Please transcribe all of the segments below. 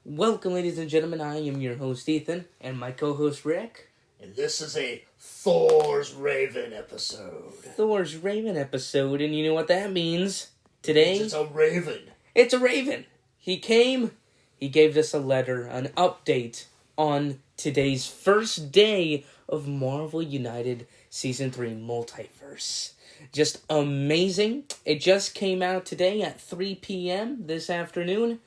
Welcome, ladies and gentlemen. I am your host, Ethan, and my co-host, Rick. And this is a Thor's Raven episode. Thor's Raven episode, and you know what that means? Today, It's a raven. It's a raven. He came, he gave us a letter, an update on today's first day of Marvel United Season 3 Multiverse. Just amazing. It just came out today at 3 p.m. this afternoon.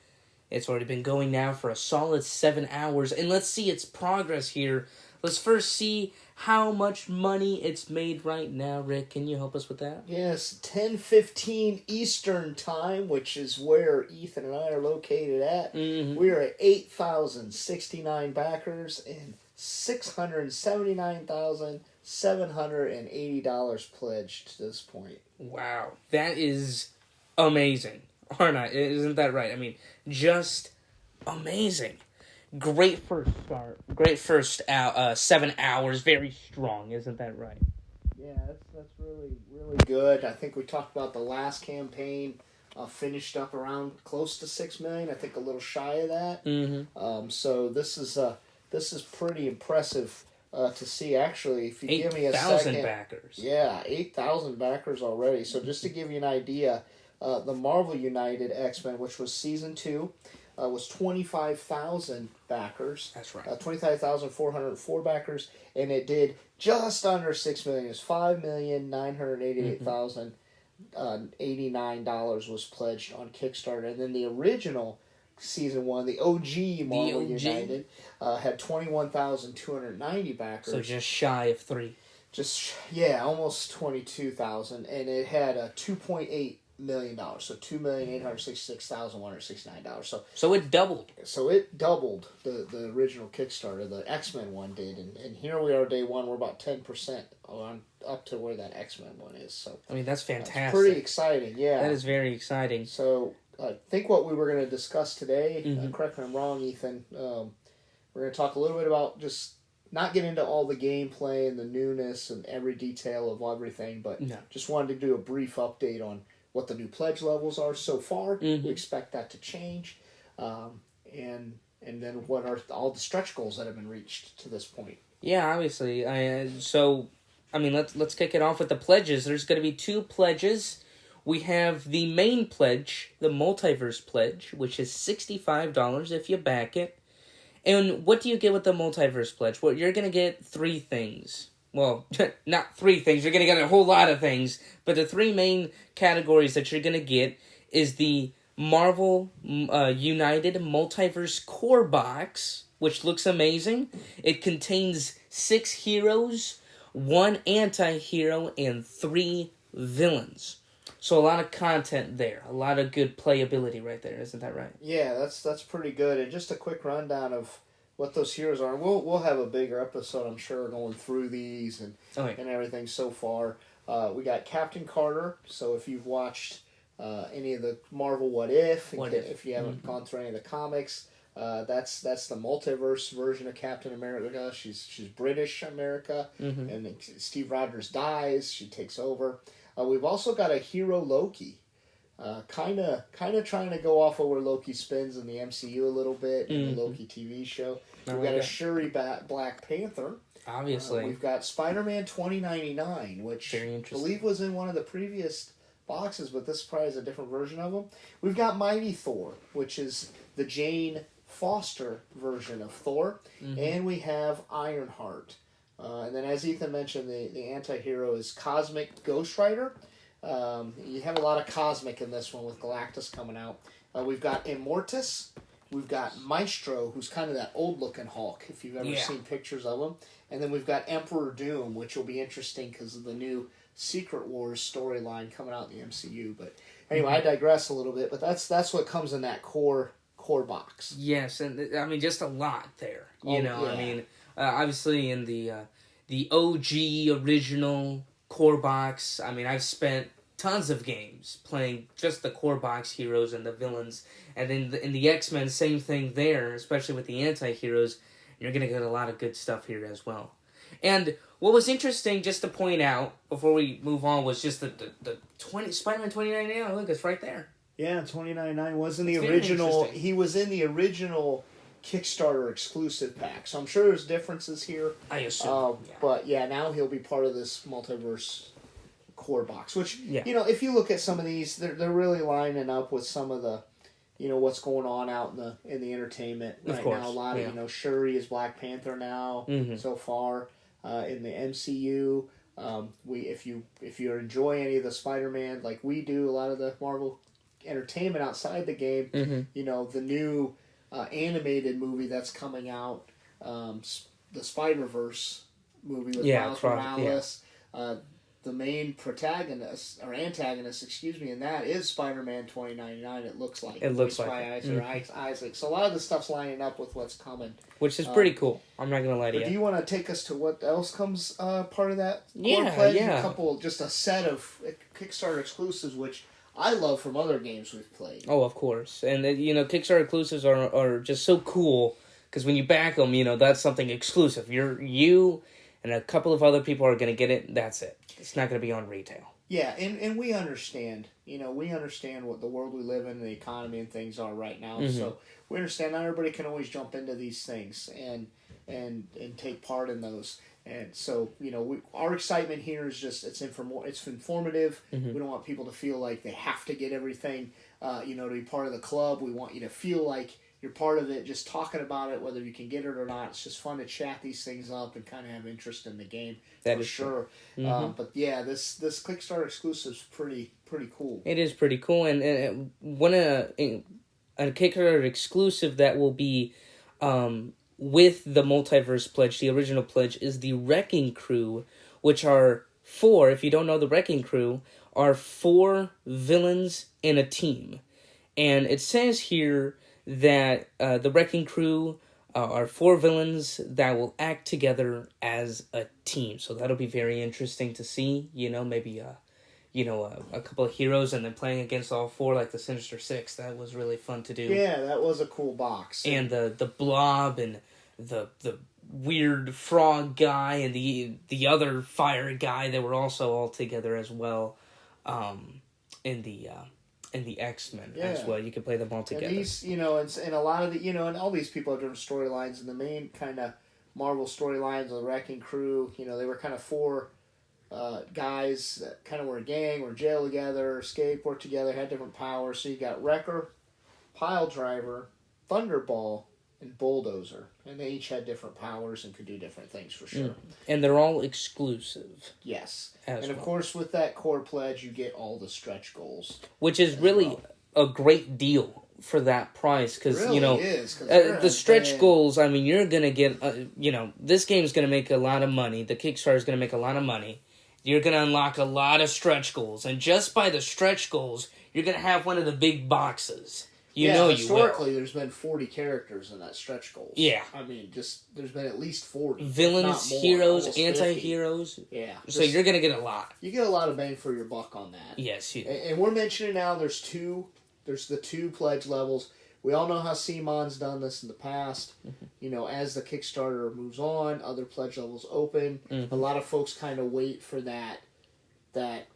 It's already been going now for a solid 7 hours, and let's see its progress here. Let's first see how much money it's made right now. Rick, can you help us with that? Yes, 10:15 Eastern Time, which is where Ethan and I are located at. Mm-hmm. We are at 8,069 backers and $679,780 pledged to this point. Wow, that is amazing. Aren't I? Isn't that right? I mean, just amazing. Great first start. Great first 7 hours. Very strong. Isn't that right? Yeah, that's really good. I think we talked about the last campaign finished up around close to 6 million. I think a little shy of that. Mm-hmm. So this is pretty impressive to see. Actually, if you give me a 8,000 second, backers. yeah, 8,000 backers already. So just to give you an idea, the Marvel United X-Men, which was season 2. Was 25,000 backers. That's right. 25,404 backers, and it did just under 6 million. It was $5,988,089 was pledged on Kickstarter, and then the original season 1, the OG Marvel United, had 21,290 backers. So just shy of 3. Almost 22,000, and it had a $2.8 million, so $2,866,169. So it doubled. So it doubled the original Kickstarter, the X-Men one did, and here we are day one. We're about 10% on up to where that X-Men one is. So I mean, that's fantastic. It's pretty exciting, yeah. That is very exciting. So I think what we were going to discuss today. Correct me if I'm wrong, Ethan. We're going to talk a little bit about just not get into all the gameplay and the newness and every detail of everything, but just wanted to do a brief update on what the new pledge levels are so far. We expect that to change, and then what are all the stretch goals that have been reached to this point. Yeah, obviously. Let's kick it off with the pledges. There's going to be 2 pledges. We have the main pledge, the multiverse pledge, which is $65 if you back it. And what do you get with the multiverse pledge? Well, you're going to get 3 things. Well, not 3 things. You're going to get a whole lot of things. But the 3 main categories that you're going to get is the Marvel United Multiverse Core Box, which looks amazing. It contains 6 heroes, 1 anti-hero, and 3 villains. So a lot of content there. A lot of good playability right there. Isn't that right? Yeah, that's pretty good. And just a quick rundown of what those heroes are. We'll have a bigger episode, I'm sure, going through these and everything so far. We got Captain Carter. So if you've watched any of the Marvel What If, if you haven't gone through any of the comics, that's the multiverse version of Captain America. She's British America, and Steve Rogers dies. She takes over. We've also got a hero Loki. Kind of trying to go off of where Loki spins in the MCU a little bit in the Loki TV show. We've got a Shuri Black Panther. Obviously. We've got Spider-Man 2099, which I believe was in one of the previous boxes, but this probably is a different version of him. We've got Mighty Thor, which is the Jane Foster version of Thor. And we have Ironheart. And then as Ethan mentioned, the anti-hero is Cosmic Ghost Rider. You have a lot of cosmic in this one with Galactus coming out. We've got Immortus. We've got Maestro, who's kind of that old-looking Hulk, if you've ever seen pictures of him. And then we've got Emperor Doom, which will be interesting because of the new Secret Wars storyline coming out in the MCU. But anyway, I digress a little bit, but that's what comes in that core box. Yes, and I mean, just a lot there. I mean, obviously in the OG original core box, I mean, I've spent tons of games playing just the core box heroes and the villains. And then in the X-Men, same thing there, especially with the anti-heroes. You're going to get a lot of good stuff here as well. And what was interesting, just to point out, before we move on, was just the Spider-Man 2099. Look, it's right there. Yeah, $29.99 was in the original. He was in the original Kickstarter exclusive pack. So I'm sure there's differences here. I assume. But yeah, now he'll be part of this multiverse core box. Which if you look at some of these, they're really lining up with some of the, what's going on out in the entertainment right now. A lot of Shuri is Black Panther now so far in the MCU. If you enjoy any of the Spider-Man like we do, a lot of the Marvel entertainment outside the game, the new animated movie that's coming out, the Spider-Verse movie with Miles Morales. The main protagonist or antagonist, in that is Spider-Man 2099. It looks like Isaac. So a lot of the stuff's lining up with what's coming, which is pretty cool. I'm not gonna lie to you. Do you want to take us to what else comes part of that? Pledge? A set of Kickstarter exclusives, which I love from other games we've played. Oh, of course, and Kickstarter exclusives are just so cool because when you back them, that's something exclusive. You and a couple of other people are gonna get it. That's it. It's not going to be on retail. Yeah, and we understand. We understand what the world we live in, the economy and things are right now. So we understand not everybody can always jump into these things and take part in those. And so, our excitement here is just it's informative. We don't want people to feel like they have to get everything, to be part of the club. We want you to feel like you're part of it, just talking about it, whether you can get it or not. It's just fun to chat these things up and kind of have interest in the game. That is sure. But yeah, this Kickstarter exclusive is pretty cool. It is pretty cool, and a Kickstarter exclusive that will be with the Multiverse Pledge, the original pledge, is the Wrecking Crew, which are 4. If you don't know, the Wrecking Crew are 4 villains in a team, and it says here that the Wrecking Crew are 4 villains that will act together as a team. So that'll be very interesting to see. Maybe a couple of heroes and then playing against all 4 like the Sinister Six. That was really fun to do. Yeah, that was a cool box. And the Blob and the weird frog guy and the other fire guy, they were also all together as well in the X-Men as well. You can play them all together. And these, and a lot of the, and all these people have different storylines. And the main kind of Marvel storylines of the Wrecking Crew, they were kind of 4 guys that kind of were a gang, were in jail together, escaped, worked together, had different powers. So you got Wrecker, Pile Driver, Thunderball, and Bulldozer. And they each had different powers and could do different things for sure. And they're all exclusive. Yes. Of course, with that core pledge, you get all the stretch goals. Which is really a great deal for that price. Because, really is, the stretch goals, you're going to get, this game's going to make a lot of money. The Kickstarter is going to make a lot of money. You're going to unlock a lot of stretch goals. And just by the stretch goals, you're going to have one of the big boxes. Historically, there's been 40 characters in that stretch goals. Yeah. There's been at least 40. Villains, heroes, anti-heroes. Yeah. So you're going to get a lot. You get a lot of bang for your buck on that. Yes, you do. And we're mentioning now there's the 2 pledge levels. We all know how CMON's done this in the past. As the Kickstarter moves on, other pledge levels open. A lot of folks kind of wait for that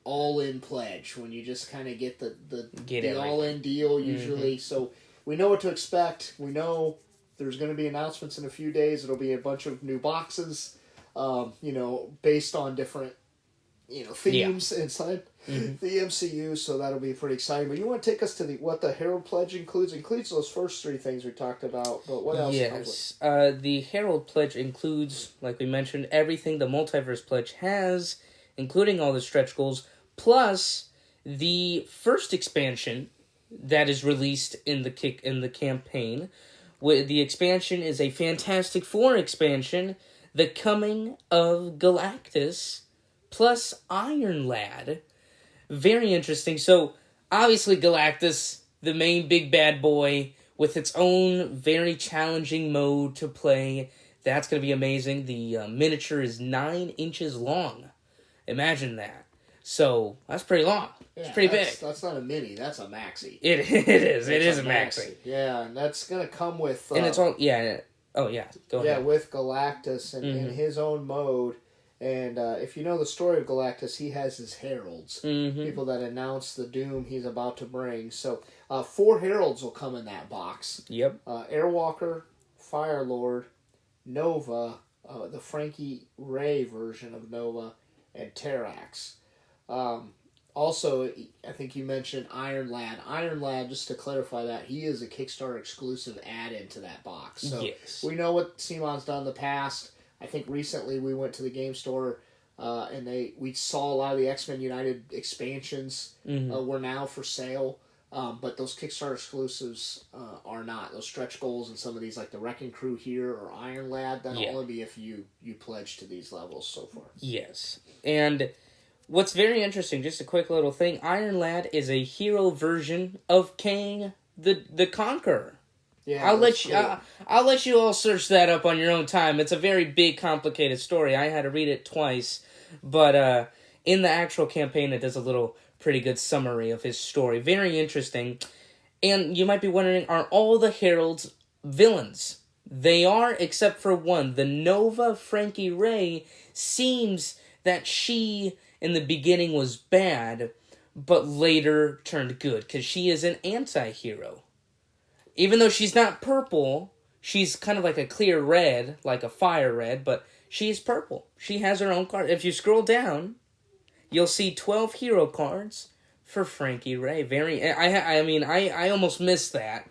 all-in pledge when you just kind of get the all-in deal usually. So we know what to expect. We know there's going to be announcements in a few days. It'll be a bunch of new boxes, based on different, themes inside the MCU. So that'll be pretty exciting. But you want to take us to what the Herald Pledge includes? Includes those first 3 things we talked about. But what else? Yes, the Herald Pledge includes, like we mentioned, everything the Multiverse Pledge has, including all the stretch goals, plus the first expansion that is released in the campaign. The expansion is a Fantastic Four expansion, The Coming of Galactus, plus Iron Lad. Very interesting. So, obviously Galactus, the main big bad boy, with its own very challenging mode to play. That's going to be amazing. The miniature is 9 inches long. Imagine that. So, that's pretty long. Yeah, it's pretty big. That's not a mini. That's a maxi. It is. It is a maxi. Yeah, and that's going to come with... and it's all... Yeah. Oh, yeah. Go ahead. Yeah, with Galactus and in his own mode. And if you know the story of Galactus, he has his heralds, Mm-hmm. people that announce the doom he's about to bring. So 4 heralds will come in that box. Yep. Airwalker, Firelord, Nova, the Frankie Ray version of Nova, and Terrax. Also, I think you mentioned Iron Lad. Iron Lad, just to clarify that, he is a Kickstarter exclusive add-in to that box. So yes. We know what CMON's done in the past. I think recently we went to the game store and we saw a lot of the X-Men United expansions were now for sale. But those Kickstarter exclusives are not. Those stretch goals and some of these, like the Wrecking Crew here or Iron Lad, that'll only be if you pledge to these levels so far. Yes. And what's very interesting, just a quick little thing, Iron Lad is a hero version of Kang the Conqueror. Yeah, I'll let you all search that up on your own time. It's a very big, complicated story. I had to read it twice, but in the actual campaign, it does a little pretty good summary of his story. Very interesting. And you might be wondering, are all the heralds villains? They are, except for one. The Nova Frankie Ray seems that she in the beginning was bad, but later turned good, because she is an anti-hero. Even though she's not purple, she's kind of like a clear red, like a fire red, but she's purple. She has her own card. If you scroll down, you'll see 12 hero cards for Frankie Ray. I almost missed that,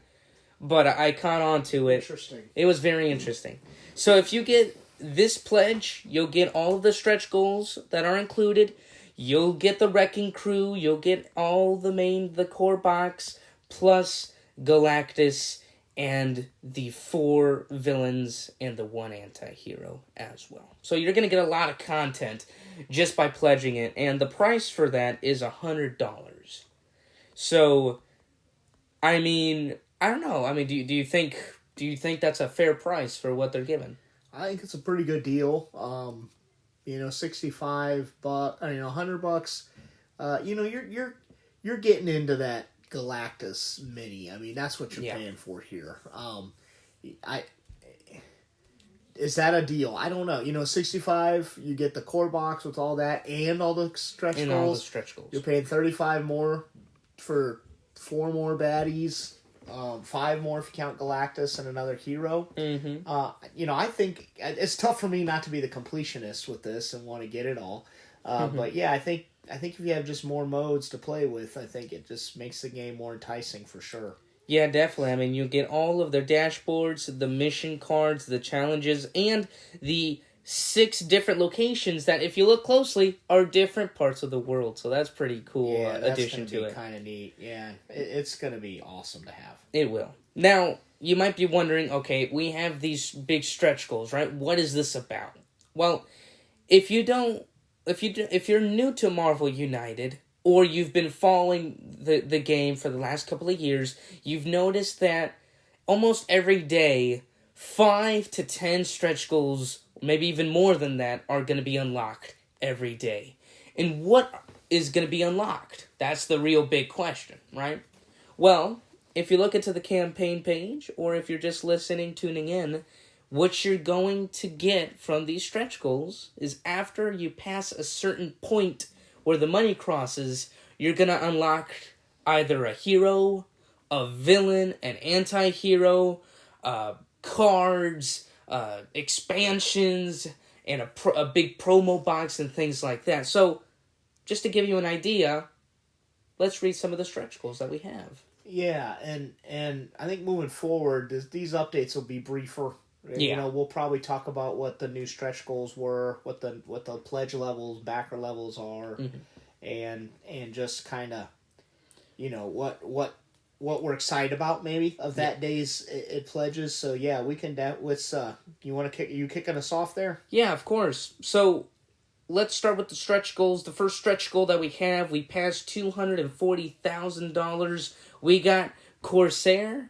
but I caught on to it. Interesting. It was very interesting. So if you get this pledge, you'll get all of the stretch goals that are included. You'll get the Wrecking Crew. You'll get all the core box, plus Galactus and the 4 villains and the 1 anti-hero as well. So you're going to get a lot of content just by pledging it, and the price for that is $100. So, I mean, I don't know. I mean, do you think that's a fair price for what they're giving? I think it's a pretty good deal. $65, $100. You're getting into that Galactus mini. I mean, that's what you're paying for here. Is that a deal? I don't know. 65, you get the core box with all that and all the stretch goals. All the stretch goals. You're paying $35 more for 4 more baddies, 5 more if you count Galactus and another hero. Mm-hmm. I think it's tough for me not to be the completionist with this and want to get it all. But yeah, I think if you have just more modes to play with, I think it just makes the game more enticing for sure. Yeah, definitely. I mean, you get all of their dashboards, the mission cards, the challenges, and the 6 different locations that, if you look closely, are different parts of the world. So that's pretty cool addition to it. Kind of neat. Yeah, it's going to be awesome to have. It will. Now, you might be wondering, okay, we have these big stretch goals, right? What is this about? Well, if you're new to Marvel United, or you've been following the game for the last couple of years, you've noticed that almost every day, 5 to 10 stretch goals, maybe even more than that, are going to be unlocked every day. And what is going to be unlocked? That's the real big question, right? Well, if you look into the campaign page, or if you're just tuning in, what you're going to get from these stretch goals is after you pass a certain point where the money crosses, you're going to unlock either a hero, a villain, an anti-hero, cards, expansions, and a big promo box and things like that. So, just to give you an idea, let's read some of the stretch goals that we have. Yeah, and I think moving forward, these updates will be briefer. Yeah. We'll probably talk about what the new stretch goals were, what the pledge levels, backer levels are, and just kind of, what we're excited about maybe of that day's it pledges. So yeah, we can. You kicking us off there? Yeah, of course. So let's start with the stretch goals. The first stretch goal that we have, we passed $240,000. We got Corsair.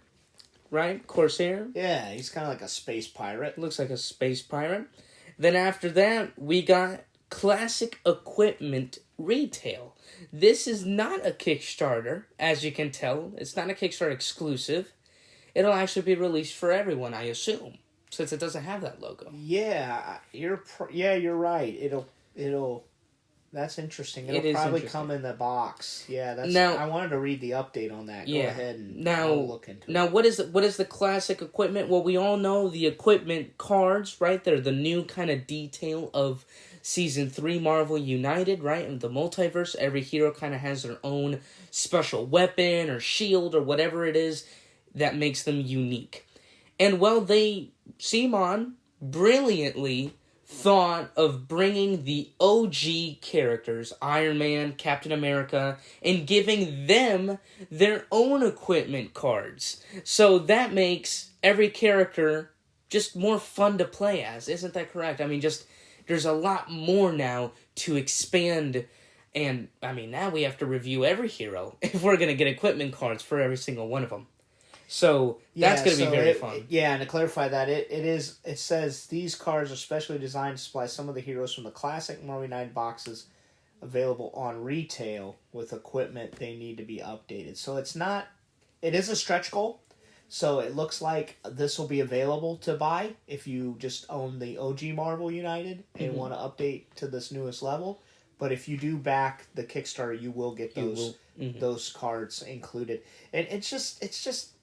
Right? Corsair? Yeah, he's kind of like a space pirate. Looks like a space pirate. Then after that, we got Classic Equipment Retail. This is not a Kickstarter, as you can tell. It's not a Kickstarter exclusive. It'll actually be released for everyone, I assume. since it doesn't have that logo. Yeah, you're right. It'll. That's interesting. It'll probably come in the box. Yeah, that's. Now, I wanted to read the update on that. Go ahead and I'll look into it. Now, what is the classic equipment? Well, we all know the equipment cards, right? They're the new kind of detail of Season 3 Marvel United, right? And the multiverse, every hero kind of has their own special weapon or shield or whatever it is that makes them unique. And, well, Simon brilliantly thought of bringing the OG characters, Iron Man, Captain America, and giving them their own equipment cards. So that makes every character just more fun to play as. Isn't that correct? I mean, there's a lot more now to expand. And, I mean, now we have to review every hero if we're going to get equipment cards for every single one of them. So that's going to be very fun. Yeah, and to clarify that, it says these cards are specially designed to supply some of the heroes from the classic Marvel United boxes available on retail with equipment they need to be updated. So it is a stretch goal. So it looks like this will be available to buy if you just own the OG Marvel United and want to update to this newest level. But if you do back the Kickstarter, you will get those cards included. And it's just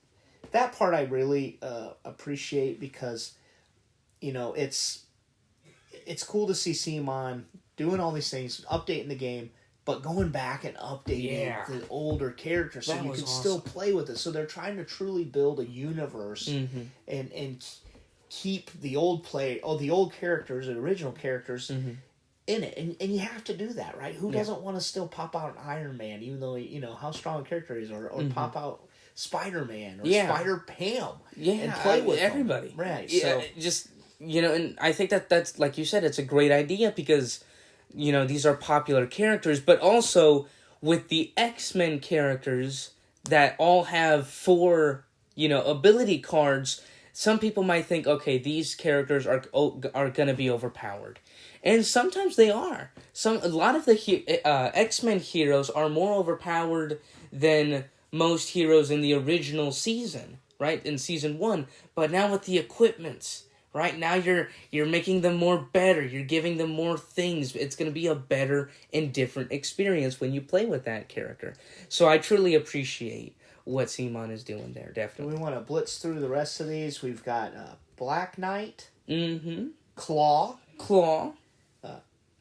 that part I really appreciate because, it's cool to see Simon doing all these things, updating the game, but going back and updating the older characters so you can still play with it. So they're trying to truly build a universe and keep the old characters, the original characters, in it. And you have to do that, right? Who doesn't want to still pop out an Iron Man, even though, how strong a character he is, or pop out Spider-Man or Spider-Pam and play with everybody. Them. Right. Yeah, so and I think that's, like you said, it's a great idea because, these are popular characters, but also with the X-Men characters that all have 4, ability cards, some people might think, okay, these characters are going to be overpowered. And sometimes they are. A lot of the X-Men heroes are more overpowered than most heroes in the original season, right? In season 1. But now with the equipments, right? Now you're making them more better. You're giving them more things. It's going to be a better and different experience when you play with that character. So I truly appreciate what Simon is doing there, definitely. We want to blitz through the rest of these. We've got Black Knight. Claw.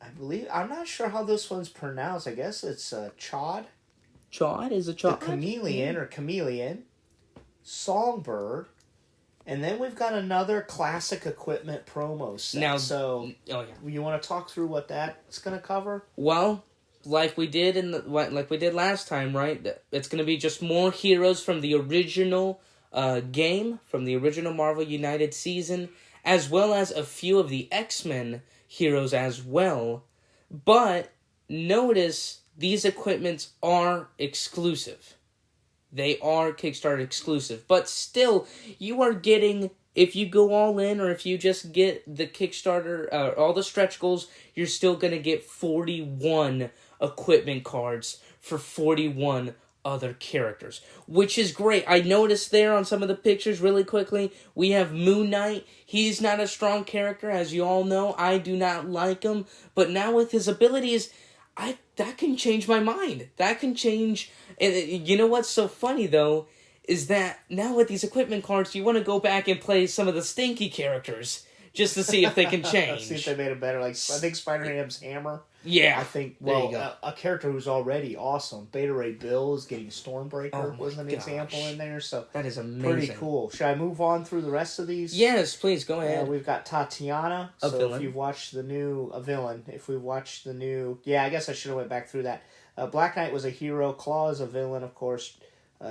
I'm not sure how this one's pronounced. I guess it's Chod. Chod? Is it Chod? The Chameleon or Chameleon. Songbird. And then we've got another classic equipment promo set. Now, you want to talk through what that's going to cover? Well, like we did last time, right? It's going to be just more heroes from the original game, from the original Marvel United season, as well as a few of the X-Men heroes as well. But notice these equipments are exclusive. They are Kickstarter exclusive. But still, you are getting, if you go all in or if you just get the Kickstarter, all the stretch goals, you're still going to get 41 equipment cards for 41 other characters, which is great. I noticed there on some of the pictures really quickly, we have Moon Knight. He's not a strong character, as you all know. I do not like him. But now with his abilities, that can change my mind. That can change. And you know what's so funny, though, is that now with these equipment cards, you want to go back and play some of the stinky characters just to see if they can change. See if they made it better. Like, I think Spider-Ham's hammer. Yeah. I think, a character who's already awesome. Beta Ray Bill is getting Stormbreaker was an example in there. So that is amazing. Pretty cool. Should I move on through the rest of these? Yes, please, go ahead. We've got Tatiana. A villain. If you've watched the new... A villain. If we've watched the new... Yeah, I guess I should have went back through that. Black Knight was a hero. Claw is a villain, of course.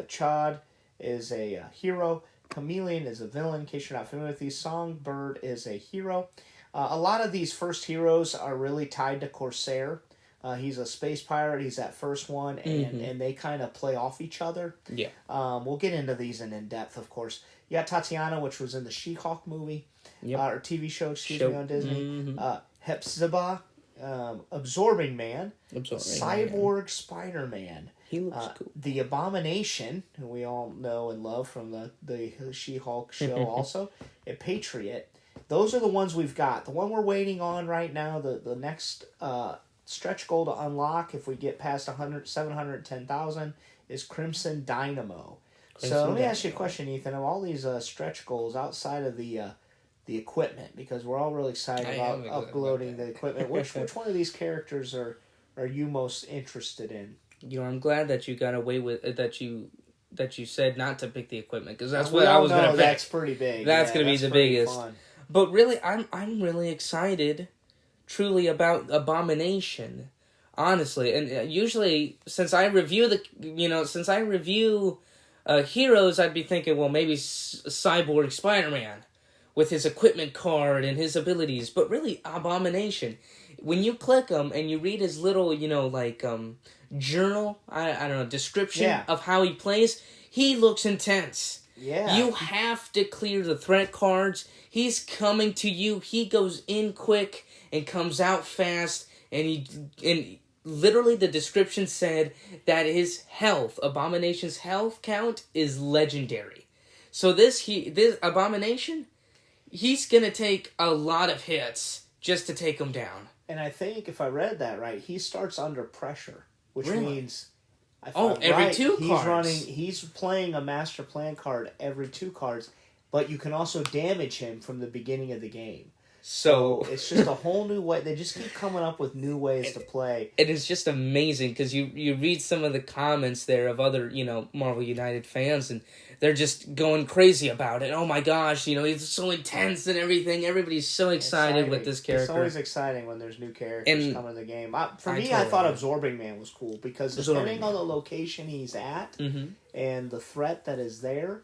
Chod is a hero. Chameleon is a villain, in case you're not familiar with these. Songbird is a hero. A lot of these first heroes are really tied to Corsair. He's a space pirate. He's that first one, and they kind of play off each other. Yeah. We'll get into these in depth, of course. You got Tatiana, which was in the She-Hulk movie, or TV show, on Disney. Hepzibah, Absorbing Man, Cyborg Spider-Man. He looks cool. The Abomination, who we all know and love from the She-Hulk show also. at Patriot. Those are the ones we've got. The one we're waiting on right now, the next stretch goal to unlock, if we get past 710,000, is Crimson Dynamo. So let me ask you a question, Ethan. Of all these stretch goals outside of the equipment, because we're all really excited about uploading the equipment, which one of these characters are you most interested in? I'm glad that you got away with that you said not to pick the equipment, because that's what I was going to pick. That's pretty big. That's going to be the biggest. Fun. But really, I'm really excited, truly, about Abomination, honestly. And usually, since I review heroes, I'd be thinking, well, maybe Cyborg Spider-Man with his equipment card and his abilities. But really, Abomination, when you click him and you read his little, journal, I don't know, description of how he plays, he looks intense. Yeah. You have to clear the threat cards. He's coming to you. He goes in quick and comes out fast. And literally the description said that his health, Abomination's health count, is legendary. So this Abomination, he's gonna take a lot of hits just to take him down. And I think if I read that right, he starts under pressure, which means every 2 cards. He's playing a master plan card every 2 cards, but you can also damage him from the beginning of the game. So it's just a whole new way. They just keep coming up with new ways to play. It is just amazing, because you read some of the comments there of other, Marvel United fans, and they're just going crazy about it. Oh my gosh, he's so intense and everything. Everybody's so excited with this character. It's always exciting when there's new characters coming to the game. I thought Absorbing Man was cool, because depending on the location he's at and the threat that is there,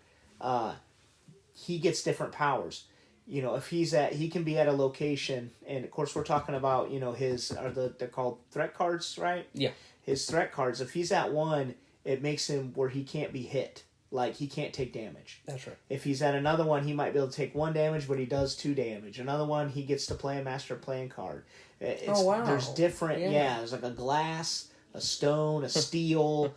he gets different powers. If he can be at a location, and of course we're talking about, they're called threat cards, right? Yeah. His threat cards, if he's at one, it makes him where he can't be hit. Like, he can't take damage. That's right. If he's at another one, he might be able to take 1 damage, but he does 2 damage. Another one, he gets to play a master plan card. Wow. There's different, there's like a glass, a stone, a steel.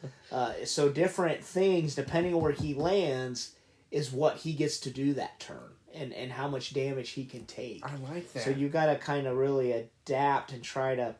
So different things, depending on where he lands, is what he gets to do that turn. And how much damage he can take. I like that. So you got to kind of really adapt and try to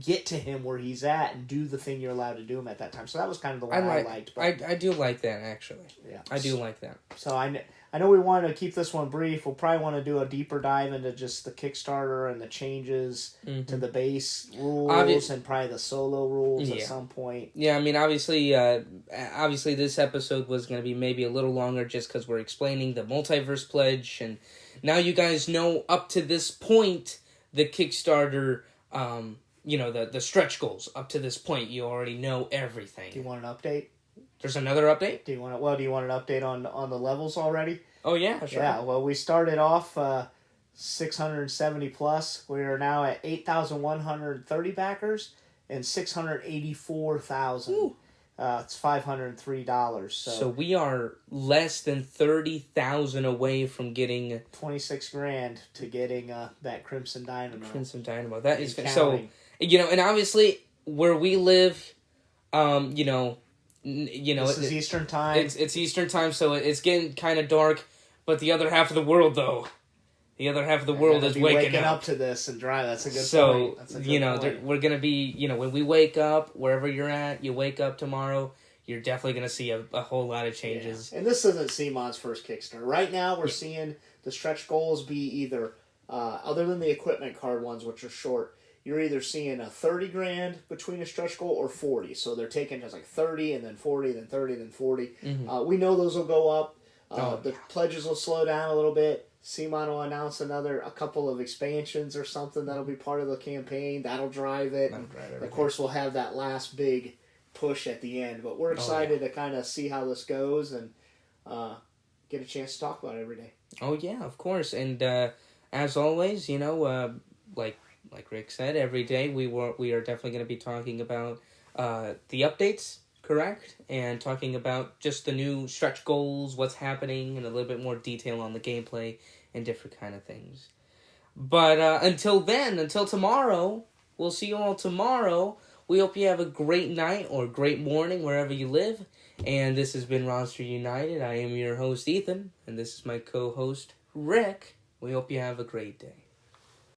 get to him where he's at and do the thing you're allowed to do him at that time. So that was kind of the one I liked. But I do like that, actually. Yeah. I do like that. So I know we wanted to keep this one brief. We'll probably want to do a deeper dive into just the Kickstarter and the changes to the base rules and probably the solo rules at some point. Yeah, I mean, obviously this episode was going to be maybe a little longer just because we're explaining the multiverse pledge, and now you guys know up to this point the Kickstarter, the stretch goals. Up to this point, you already know everything. Do you want an update? There's another update? Do you want an update on the levels already? Oh, yeah, sure. Yeah, well, we started off 670 plus. We are now at 8,130 backers and 684,000. It's $503. So we are less than 30,000 away from getting 26 grand to getting that Crimson Dynamo. Crimson Dynamo. That is so. And obviously where we live, this is Eastern time. It's Eastern time, so it's getting kind of dark. But the other half of the world, though, is waking up to this and drive. That's a good point. So we're gonna be, when we wake up, wherever you're at, you wake up tomorrow, you're definitely gonna see a whole lot of changes. Yeah. And this isn't CMON's first Kickstarter. Right now, we're seeing the stretch goals be either, other than the equipment card ones, which are short. You're either seeing a 30 grand between a stretch goal or 40. So they're taking just like 30 and then 40, then 30, then 40. We know those will go up. The pledges will slow down a little bit. CMON will announce a couple of expansions or something that'll be part of the campaign. That'll drive it. Of course, we'll have that last big push at the end. But we're excited to kind of see how this goes and get a chance to talk about it every day. Oh, yeah, of course. And as always, like Rick said, every day we are definitely going to be talking about the updates, correct? And talking about just the new stretch goals, what's happening, and a little bit more detail on the gameplay and different kind of things. But until tomorrow, we'll see you all tomorrow. We hope you have a great night or great morning wherever you live. And this has been Roster United. I am your host, Ethan, and this is my co-host, Rick, we hope you have a great day.